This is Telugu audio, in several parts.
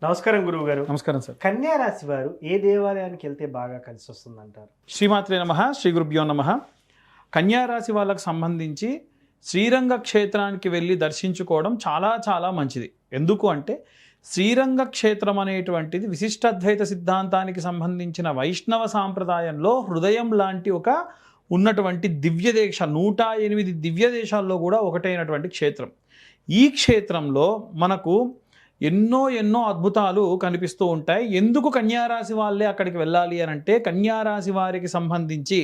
నమస్కారం గురువు గారు. నమస్కారం సార్. కన్యా రాశి వారు ఏ దేవాలయానికి వెళ్తే బాగా కలిసి వస్తుందంటారు? శ్రీమాత్రే నమః, శ్రీ గురుభ్యో నమః. కన్యా రాశి వాళ్ళకు సంబంధించి శ్రీరంగ క్షేత్రానికి వెళ్ళి దర్శించుకోవడం చాలా చాలా మంచిది. ఎందుకు అంటే శ్రీరంగ క్షేత్రం అనేటువంటిది విశిష్టాద్వైత సిద్ధాంతానికి సంబంధించిన వైష్ణవ సాంప్రదాయంలో హృదయం లాంటి ఒక ఉన్నటువంటి దివ్య దేశ 108 దివ్య దేశాల్లో కూడా ఒకటైనటువంటి క్షేత్రం. ఈ క్షేత్రంలో మనకు ఎన్నో అద్భుతాలు కనిపిస్తూ ఉంటాయి. ఎందుకు కన్యారాశి వాళ్ళే అక్కడికి వెళ్ళాలి అని అంటే కన్యారాశి వారికి సంబంధించి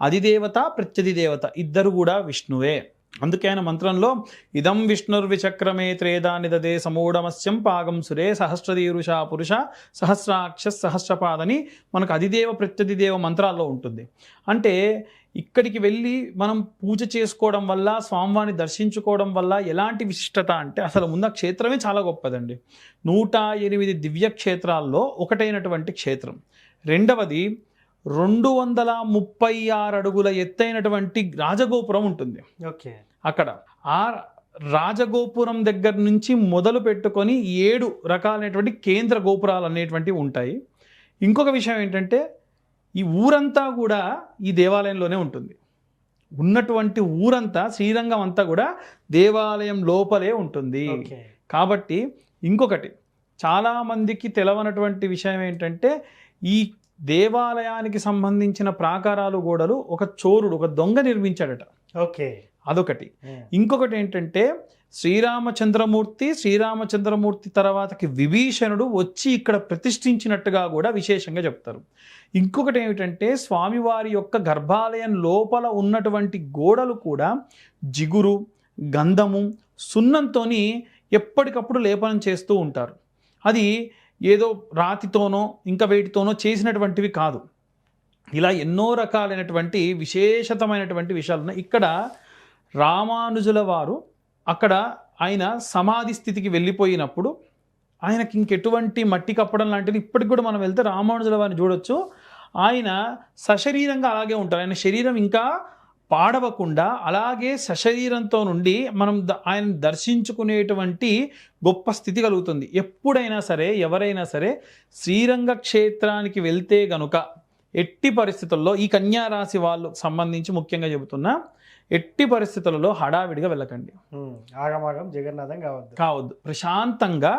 అధిదేవత ప్రత్యధిదేవత ఇద్దరు కూడా విష్ణువే. అందుకే ఆయన మంత్రంలో ఇదం విష్ణుర్విచక్రమే త్రేదాని దదే సమూఢమస్యం పాగం సురే సహస్రదీరుష పురుష సహస్రాక్ష సహస్రపాదని మనకు అధిదేవ ప్రత్యధిదేవ మంత్రాల్లో ఉంటుంది. అంటే ఇక్కడికి వెళ్ళి మనం పూజ చేసుకోవడం వల్ల స్వామివారిని దర్శించుకోవడం వల్ల ఎలాంటి విశిష్టత అంటే అసలు ముందు క్షేత్రమే చాలా గొప్పదండి. 108 దివ్య క్షేత్రాల్లో ఒకటైనటువంటి క్షేత్రం. రెండవది 236 అడుగుల ఎత్తైనటువంటి రాజగోపురం ఉంటుంది. ఓకే. అక్కడ ఆ రాజగోపురం దగ్గర నుంచి మొదలు పెట్టుకొని 7 రకాలైనటువంటి కేంద్ర గోపురాలు అనేటువంటివి ఉంటాయి. ఇంకొక విషయం ఏంటంటే ఈ ఊరంతా కూడా ఈ దేవాలయంలోనే ఉంటుంది. ఉన్నటువంటి ఊరంతా శ్రీరంగం అంతా కూడా దేవాలయం లోపలే ఉంటుంది. కాబట్టి ఇంకొకటి చాలామందికి తెలవనటువంటి విషయం ఏంటంటే ఈ దేవాలయానికి సంబంధించిన ప్రాకారాలు గోడలు ఒక చోరుడు ఒక దొంగ నిర్మించాడట. ఓకే. అదొకటి. ఇంకొకటి ఏంటంటే శ్రీరామచంద్రమూర్తి తర్వాతకి విభీషణుడు వచ్చి ఇక్కడ ప్రతిష్ఠించినట్టుగా కూడా విశేషంగా చెప్తారు. ఇంకొకటి ఏమిటంటే స్వామివారి యొక్క గర్భాలయం లోపల ఉన్నటువంటి గోడలు కూడా జిగురు, గంధము, సున్నంతో ఎప్పటికప్పుడు లేపనం చేస్తూ ఉంటారు. అది ఏదో రాతితోనో ఇంకా వేటితోనో చేసినటువంటివి కాదు. ఇలా ఎన్నో రకాలైనటువంటి విశేషతమైనటువంటి విషయాలు ఉన్నాయి. ఇక్కడ రామానుజుల వారు అక్కడ ఆయన సమాధి స్థితికి వెళ్ళిపోయినప్పుడు ఆయనకి ఇంకెటువంటి మట్టి కప్పడం లాంటిది ఇప్పటికి కూడా మనం వెళ్తే రామానుజుల వారిని చూడొచ్చు. ఆయన సశరీరంగా అలాగే ఉంటారు. ఆయన శరీరం ఇంకా పాడవకుండా అలాగే సశరీరంతో నుండి మనం ఆయన దర్శించుకునేటువంటి గొప్ప స్థితి కలుగుతుంది. ఎప్పుడైనా సరే ఎవరైనా సరే శ్రీరంగ క్షేత్రానికి వెళ్తే గనుక ఎట్టి పరిస్థితుల్లో ఈ కన్యా రాశి వాళ్ళు సంబంధించి ముఖ్యంగా చెబుతున్నా ఎట్టి పరిస్థితులలో హడావిడిగా వెళ్ళకండి. ఆగమాగం జగన్నాథం కావద్దు. ప్రశాంతంగా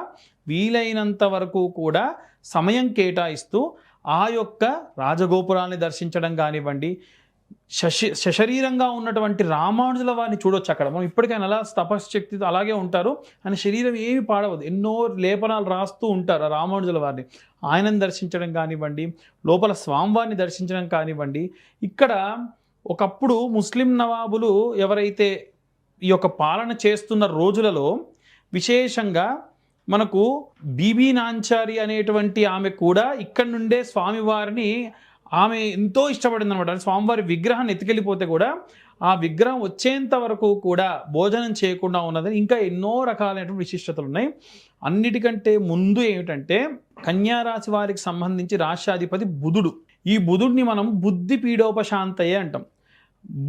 వీలైనంత వరకు కూడా సమయం కేటాయిస్తూ ఆ యొక్క రాజగోపురాన్ని దర్శించడం కానివ్వండి, సశరీరంగా ఉన్నటువంటి రామానుజుల వారిని చూడొచ్చు. అక్కడ మనం ఇప్పటికైనా అలా తపశ్శక్తితో అలాగే ఉంటారు. ఆయన శరీరం ఏమి పాడవదు. ఎన్నో లేపనాలు రాస్తూ ఉంటారు రామానుజుల వారిని. ఆయనను దర్శించడం కానివ్వండి, లోపల స్వామివారిని దర్శించడం కానివ్వండి. ఇక్కడ ఒకప్పుడు ముస్లిం నవాబులు ఎవరైతే ఈ యొక్క పాలన చేస్తున్న రోజులలో విశేషంగా మనకు బీబీ నాంచారి అనేటువంటి ఆమె కూడా ఇక్కడ నుండే స్వామివారిని ఆమె ఎంతో ఇష్టపడింది అనమాట. స్వామివారి విగ్రహాన్ని ఎత్తుకెళ్ళిపోతే కూడా ఆ విగ్రహం వచ్చేంత వరకు కూడా భోజనం చేయకుండా ఉన్నదని ఇంకా ఎన్నో రకాలైనటువంటి విశిష్టతలు ఉన్నాయి. అన్నిటికంటే ముందు ఏమిటంటే కన్యారాశి వారికి సంబంధించి రాష్ట్రాధిపతి బుధుడు. ఈ బుధుడిని మనం బుద్ధి పీడోపశాంతయే అంటాం.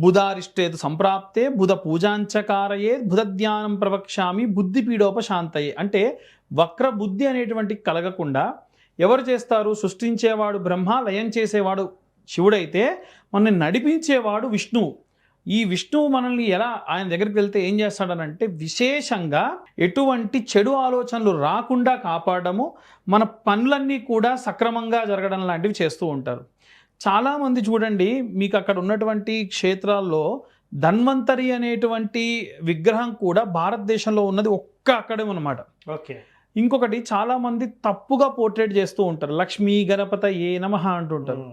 బుధారిష్టేతు సంప్రాప్తే బుధ పూజాంచకారయే బుధ ధ్యానం ప్రవక్ష్యామి బుద్ధి పీడోపశాంతయే. అంటే వక్ర బుద్ధి అనేటువంటి కలగకుండా ఎవరు చేస్తారు? సృష్టించేవాడు బ్రహ్మ, లయం చేసేవాడు శివుడైతే మనల్ని నడిపించేవాడు విష్ణువు. ఈ విష్ణువు మనల్ని ఎలా ఆయన దగ్గరికి వెళ్తే ఏం చేస్తాడనంటే విశేషంగా ఎటువంటి చెడు ఆలోచనలు రాకుండా కాపాడము, మన పనులన్నీ కూడా సక్రమంగా జరగడం లాంటివి చేస్తూ ఉంటారు. చాలామంది చూడండి, మీకు అక్కడ ఉన్నటువంటి క్షేత్రాల్లో ధన్వంతరి అనేటువంటి విగ్రహం కూడా భారతదేశంలో ఉన్నది ఒక్క అక్కడే అన్నమాట. ఓకే. ఇంకొకటి చాలామంది తప్పుగా పోర్ట్రేట్ చేస్తూ ఉంటారు. లక్ష్మీ గణపతయే నమః అంటుంటారు.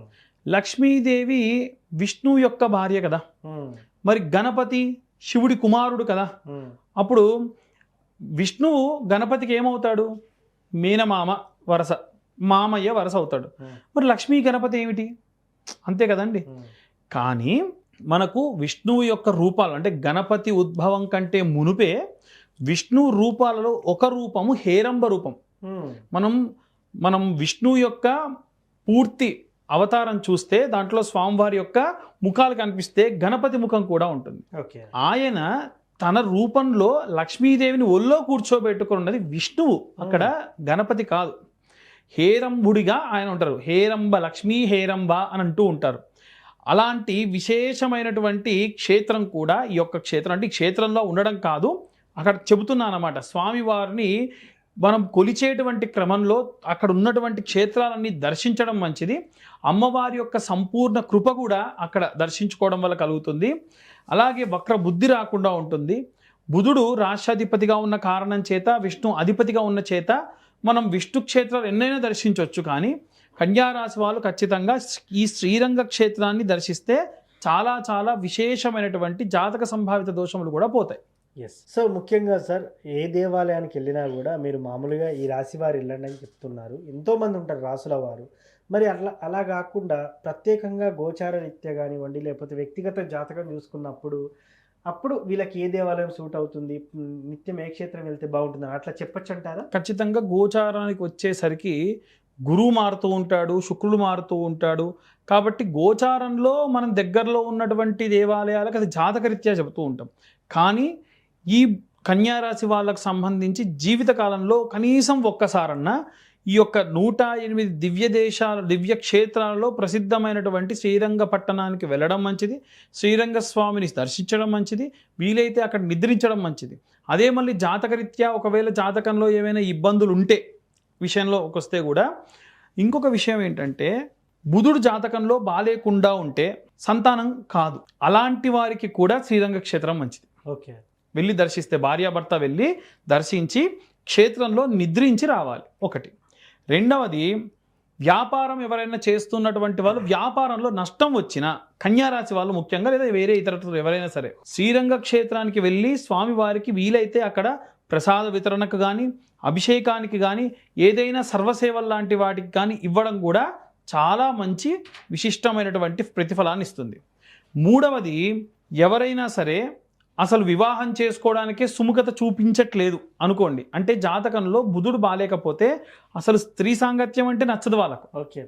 లక్ష్మీదేవి విష్ణువు యొక్క భార్య కదా, మరి గణపతి శివుడి కుమారుడు కదా. అప్పుడు విష్ణువు గణపతికి ఏమవుతాడు? మేనమామ వరస, మామయ్య వరస అవుతాడు. మరి లక్ష్మీ గణపతి ఏమిటి? అంతే కదండి. కానీ మనకు విష్ణువు యొక్క రూపాలు అంటే గణపతి ఉద్భవం కంటే మునుపే విష్ణువు రూపాలలో ఒక రూపము హేరంబ రూపం. మనం విష్ణువు యొక్క పూర్తి అవతారం చూస్తే దాంట్లో స్వామివారి యొక్క ముఖాలు కనిపిస్తే గణపతి ముఖం కూడా ఉంటుంది. ఆయన తన రూపంలో లక్ష్మీదేవిని ఒళ్ళో కూర్చోబెట్టుకున్నది విష్ణువు, అక్కడ గణపతి కాదు. హేరంబుడిగా ఆయన ఉంటారు. హేరంబ లక్ష్మీ హేరంబ అని అంటూ ఉంటారు. అలాంటి విశేషమైనటువంటి క్షేత్రం కూడా ఈ యొక్క క్షేత్రం. అంటే ఈ క్షేత్రంలో ఉండడం కాదు, అక్కడ చెబుతున్నాను అన్నమాట. స్వామివారిని మనం కొలిచేటువంటి క్రమంలో అక్కడ ఉన్నటువంటి క్షేత్రాలన్నీ దర్శించడం మంచిది. అమ్మవారి యొక్క సంపూర్ణ కృప కూడా అక్కడ దర్శించుకోవడం వల్ల కలుగుతుంది. అలాగే వక్ర బుద్ధి రాకుండా ఉంటుంది. బుధుడు రాష్ట్రాధిపతిగా ఉన్న కారణం చేత, విష్ణు అధిపతిగా ఉన్న చేత మనం విష్ణు క్షేత్రాలు ఎన్నైనా దర్శించవచ్చు. కానీ కన్యారాశి వాళ్ళు ఖచ్చితంగా ఈ శ్రీరంగ క్షేత్రాన్ని దర్శిస్తే చాలా చాలా విశేషమైనటువంటి జాతక సంభావిత దోషములు కూడా పోతాయి. ఎస్. సో ముఖ్యంగా సార్, ఏ దేవాలయానికి వెళ్ళినా కూడా మీరు మామూలుగా ఈ రాశి వారు వెళ్ళండి అని చెప్తున్నారు. ఎంతోమంది ఉంటారు రాసుల వారు. మరి అలా కాకుండా ప్రత్యేకంగా గోచార రీత్యా కానివ్వండి, లేకపోతే వ్యక్తిగత జాతకం చూసుకున్నప్పుడు అప్పుడు వీళ్ళకి ఏ దేవాలయం సూట్ అవుతుంది, నిత్యం ఏ క్షేత్రం వెళ్తే బాగుంటుంది అట్లా చెప్పొచ్చు అంటారా? ఖచ్చితంగా గోచారానికి వచ్చేసరికి గురువు మారుతూ ఉంటాడు, శుక్రుడు మారుతూ ఉంటాడు. కాబట్టి గోచారంలో మనం దగ్గరలో ఉన్నటువంటి దేవాలయాలకు అది జాతకరీత్యా చెబుతూ ఉంటాం. కానీ ఈ కన్యారాశి వాళ్ళకు సంబంధించి జీవితకాలంలో కనీసం ఒక్కసారన్నా ఈ యొక్క 108 దివ్య క్షేత్రాలలో ప్రసిద్ధమైనటువంటి శ్రీరంగ పట్టణానికి వెళ్ళడం మంచిది. శ్రీరంగ స్వామిని దర్శించడం మంచిది. వీలైతే అక్కడ నిద్రించడం మంచిది. అదే మళ్ళీ జాతకరీత్యా ఒకవేళ జాతకంలో ఏమైనా ఇబ్బందులు ఉంటే విషయంలో వస్తే కూడా ఇంకొక విషయం ఏంటంటే, బుధుడు జాతకంలో బాలేకుండా ఉంటే సంతానం కాదు. అలాంటి వారికి కూడా శ్రీరంగ క్షేత్రం మంచిది. ఓకే. వెళ్ళి దర్శిస్తే, భార్యాభర్త వెళ్ళి దర్శించి క్షేత్రంలో నిద్రించి రావాలి. ఒకటి. రెండవది, వ్యాపారం ఎవరైనా చేస్తున్నటువంటి వాళ్ళు వ్యాపారంలో నష్టం వచ్చినా, కన్యారాశి వాళ్ళు ముఖ్యంగా, లేదా వేరే ఇతరులు ఎవరైనా సరే శ్రీరంగ క్షేత్రానికి వెళ్ళి స్వామివారికి వీలైతే అక్కడ ప్రసాద వితరణకు కానీ, అభిషేకానికి కానీ, ఏదైనా సర్వసేవలు లాంటి వాటికి కానీ ఇవ్వడం కూడా చాలా మంచి విశిష్టమైనటువంటి ప్రతిఫలాన్ని ఇస్తుంది. మూడవది, ఎవరైనా సరే అసలు వివాహం చేసుకోవడానికే సుముఖత చూపించట్లేదు అనుకోండి, అంటే జాతకంలో బుధుడు బాలేకపోతే అసలు స్త్రీ సాంగత్యం అంటే నచ్చదు వాళ్ళకు. ఓకే.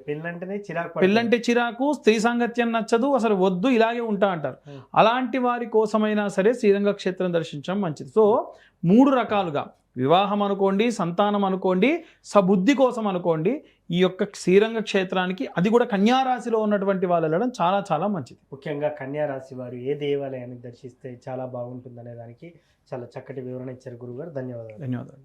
పెళ్ళంటే చిరాకు, స్త్రీ సాంగత్యం నచ్చదు, అసలు వద్దు, ఇలాగే ఉంటా అంటారు. అలాంటి వారి కోసమైనా సరే శ్రీరంగ క్షేత్రం దర్శించడం మంచిది. సో 3 రకాలుగా, వివాహం అనుకోండి, సంతానం అనుకోండి, సబుద్ధి కోసం అనుకోండి, ఈ యొక్క శ్రీరంగ క్షేత్రానికి, అది కూడా కన్యారాశిలో ఉన్నటువంటి వాళ్ళు వెళ్ళడం చాలా చాలా మంచిది. ముఖ్యంగా కన్యారాశి వారు ఏ దేవాలయాన్ని దర్శిస్తే చాలా బాగుంటుంది అనే దానికి చాలా చక్కటి వివరణ ఇచ్చారు గురుగారు. ధన్యవాదాలు.